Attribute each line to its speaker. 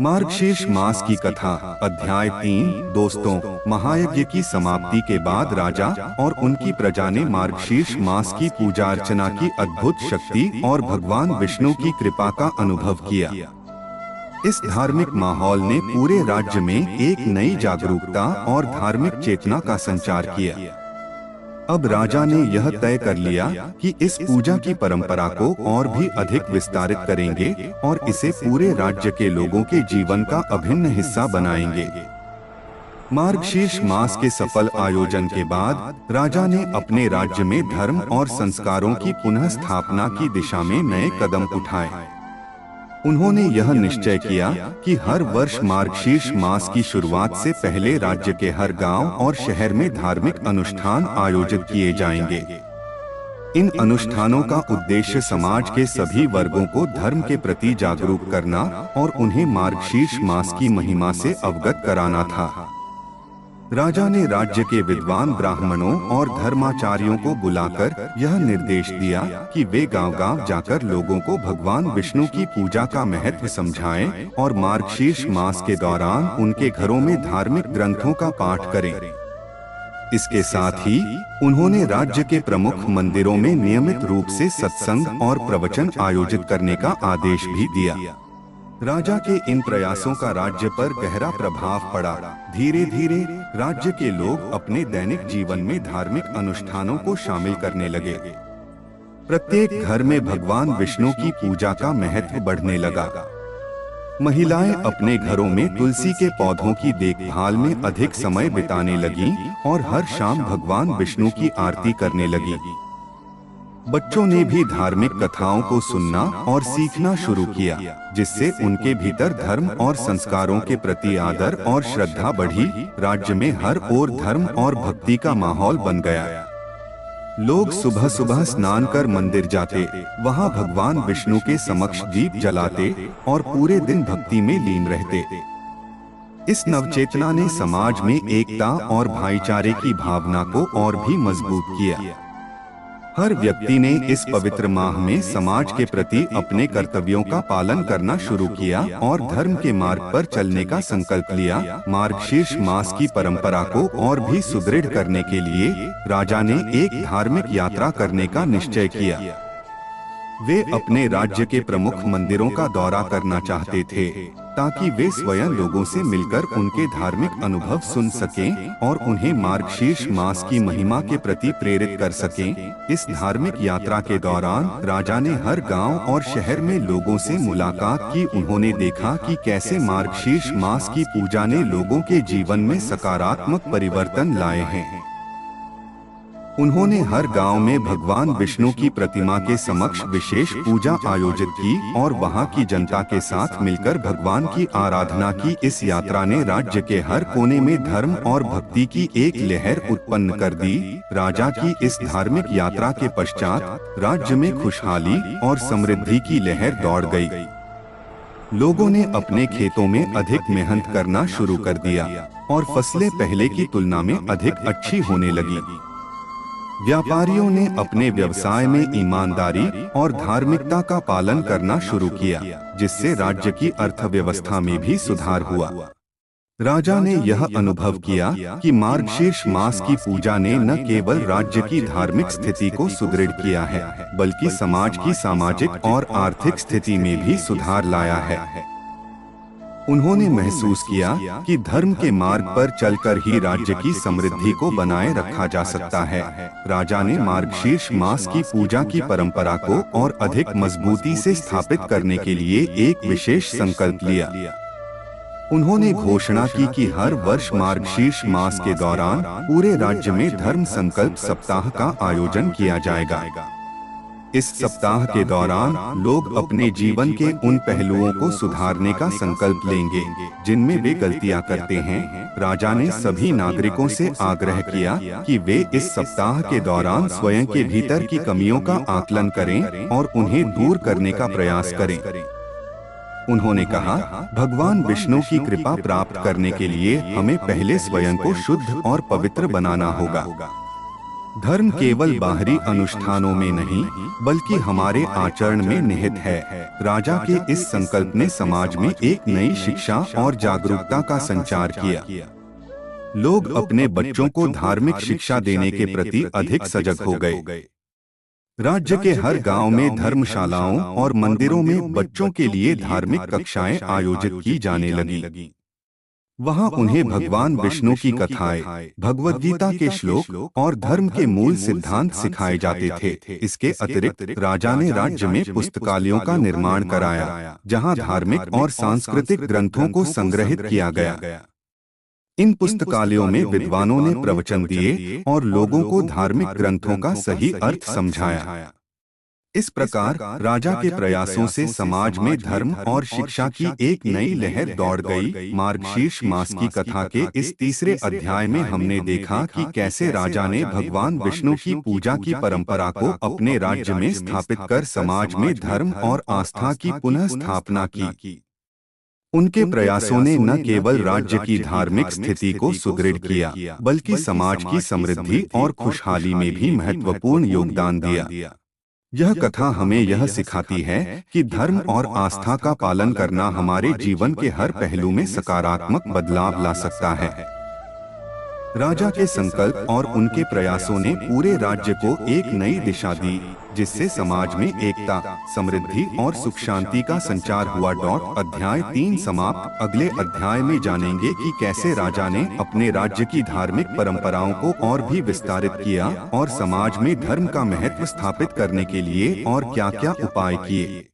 Speaker 1: मार्गशीर्ष मास की कथा। अध्याय 3। दोस्तों, महायज्ञ की समाप्ति के बाद राजा और उनकी प्रजा ने मार्गशीर्ष मास की पूजा अर्चना की अद्भुत शक्ति और भगवान विष्णु की कृपा का अनुभव किया। इस धार्मिक माहौल ने पूरे राज्य में एक नई जागरूकता और धार्मिक चेतना का संचार किया। अब राजा ने यह तय कर लिया कि इस पूजा की परंपरा को और भी अधिक विस्तारित करेंगे और इसे पूरे राज्य के लोगों के जीवन का अभिन्न हिस्सा बनाएंगे। मार्गशीर्ष मास के सफल आयोजन के बाद राजा ने अपने राज्य में धर्म और संस्कारों की पुनः स्थापना की दिशा में नए कदम उठाए। उन्होंने यह निश्चय किया कि हर वर्ष मार्गशीर्ष मास की शुरुआत से पहले राज्य के हर गांव और शहर में धार्मिक अनुष्ठान आयोजित किए जाएंगे। इन अनुष्ठानों का उद्देश्य समाज के सभी वर्गों को धर्म के प्रति जागरूक करना और उन्हें मार्गशीर्ष मास की महिमा से अवगत कराना था। राजा ने राज्य के विद्वान ब्राह्मणों और धर्माचार्यों को बुलाकर यह निर्देश दिया कि वे गांव-गांव जाकर लोगों को भगवान विष्णु की पूजा का महत्व समझाएं और मार्गशीर्ष मास के दौरान उनके घरों में धार्मिक ग्रंथों का पाठ करें। इसके साथ ही उन्होंने राज्य के प्रमुख मंदिरों में नियमित रूप से सत्संग और प्रवचन आयोजित करने का आदेश भी दिया। राजा के इन प्रयासों का राज्य पर गहरा प्रभाव पड़ा। धीरे धीरे राज्य के लोग अपने दैनिक जीवन में धार्मिक अनुष्ठानों को शामिल करने लगे। प्रत्येक घर में भगवान विष्णु की पूजा का महत्व बढ़ने लगा। महिलाएं अपने घरों में तुलसी के पौधों की देखभाल में अधिक समय बिताने लगीं और हर शाम भगवान विष्णु की आरती करने लगीं। बच्चों ने भी धार्मिक कथाओं को सुनना और सीखना शुरू किया, जिससे उनके भीतर धर्म और संस्कारों के प्रति आदर और श्रद्धा बढ़ी। राज्य में हर ओर धर्म और भक्ति का माहौल बन गया। लोग सुबह सुबह स्नान कर मंदिर जाते, वहां भगवान विष्णु के समक्ष दीप जलाते और पूरे दिन भक्ति में लीन रहते। इस नवचेतना ने समाज में एकता और भाईचारे की भावना को और भी मजबूत किया। हर व्यक्ति ने इस पवित्र माह में समाज के प्रति अपने कर्तव्यों का पालन करना शुरू किया और धर्म के मार्ग पर चलने का संकल्प लिया। मार्गशीर्ष मास की परंपरा को और भी सुदृढ़ करने के लिए राजा ने एक धार्मिक यात्रा करने का निश्चय किया। वे अपने राज्य के प्रमुख मंदिरों का दौरा करना चाहते थे, ताकि वे स्वयं लोगों से मिलकर उनके धार्मिक अनुभव सुन सकें और उन्हें मार्गशीर्ष मास की महिमा के प्रति प्रेरित कर सकें। इस धार्मिक यात्रा के दौरान राजा ने हर गांव और शहर में लोगों से मुलाकात की। उन्होंने देखा कि कैसे मार्गशीर्ष मास की पूजा ने लोगों के जीवन में सकारात्मक परिवर्तन लाए हैं। उन्होंने हर गांव में भगवान विष्णु की प्रतिमा के समक्ष विशेष पूजा आयोजित की और वहां की जनता के साथ मिलकर भगवान की आराधना की। इस यात्रा ने राज्य के हर कोने में धर्म और भक्ति की एक लहर उत्पन्न कर दी। राजा की इस धार्मिक यात्रा के पश्चात राज्य में खुशहाली और समृद्धि की लहर दौड़ गई। लोगों ने अपने खेतों में अधिक मेहनत करना शुरू कर दिया और फसलें पहले की तुलना में अधिक अच्छी होने लगी। व्यापारियों ने अपने व्यवसाय में ईमानदारी और धार्मिकता का पालन करना शुरू किया, जिससे राज्य की अर्थव्यवस्था में भी सुधार हुआ। राजा ने यह अनुभव किया कि मार्गशीर्ष मास की पूजा ने न केवल राज्य की धार्मिक स्थिति को सुदृढ़ किया है, बल्कि समाज की सामाजिक और आर्थिक स्थिति में भी सुधार लाया है। उन्होंने महसूस किया कि धर्म के मार्ग पर चलकर ही राज्य की समृद्धि को बनाए रखा जा सकता है। राजा ने मार्गशीर्ष मास की पूजा की परंपरा को और अधिक मजबूती से स्थापित करने के लिए एक विशेष संकल्प लिया। उन्होंने घोषणा की कि हर वर्ष मार्गशीर्ष मास के दौरान पूरे राज्य में धर्म संकल्प सप्ताह का आयोजन किया जाएगा। इस सप्ताह के दौरान लोग अपने जीवन के उन पहलुओं को सुधारने का संकल्प लेंगे जिनमें वे गलतियां करते हैं। राजा ने सभी नागरिकों से आग्रह किया कि वे इस सप्ताह के दौरान स्वयं के भीतर की कमियों का आकलन करें और उन्हें दूर करने का प्रयास करें। उन्होंने कहा, भगवान विष्णु की कृपा प्राप्त करने के लिए हमें पहले स्वयं को शुद्ध और पवित्र बनाना होगा। धर्म केवल बाहरी अनुष्ठानों में नहीं बल्कि हमारे आचरण में निहित है। राजा के इस संकल्प ने समाज में एक नई शिक्षा और जागरूकता का संचार किया। लोग अपने बच्चों को धार्मिक शिक्षा देने के प्रति अधिक सजग हो गए। राज्य के हर गांव में धर्मशालाओं और मंदिरों में बच्चों के लिए धार्मिक कक्षाएं आयोजित की जाने लगी। वहां उन्हें भगवान विष्णु की कथाएं, भगवद गीता के श्लोक और धर्म के मूल सिद्धांत सिखाए जाते थे। इसके अतिरिक्त राजा ने राज्य में पुस्तकालयों का निर्माण कराया, जहां धार्मिक और सांस्कृतिक ग्रंथों को संग्रहित किया गया। इन पुस्तकालयों में विद्वानों ने प्रवचन दिए और लोगों को धार्मिक ग्रंथों का सही अर्थ समझाया। इस प्रकार राजा के प्रयासों से समाज में धर्म और शिक्षा की एक नई लहर दौड़ गई। मार्गशीर्ष मास की कथा के इस तीसरे अध्याय में हमने देखा कि कैसे राजा ने भगवान विष्णु की पूजा की परंपरा को अपने राज्य में स्थापित कर समाज में धर्म और आस्था की पुनः स्थापना की। उनके प्रयासों ने न केवल राज्य की धार्मिक स्थिति को सुदृढ़ किया, बल्कि समाज की समृद्धि और खुशहाली में भी महत्वपूर्ण योगदान दिया। यह कथा हमें यह सिखाती है कि धर्म और आस्था का पालन करना हमारे जीवन के हर पहलू में सकारात्मक बदलाव ला सकता है। राजा के संकल्प और उनके प्रयासों ने पूरे राज्य को एक नई दिशा दी, जिससे समाज में एकता, समृद्धि और सुख शांति का संचार हुआ। अध्याय 3 समाप्त। अगले अध्याय में जानेंगे कि कैसे राजा ने अपने राज्य की धार्मिक परंपराओं को और भी विस्तारित किया और समाज में धर्म का महत्व स्थापित करने के लिए और क्या-क्या उपाय किए।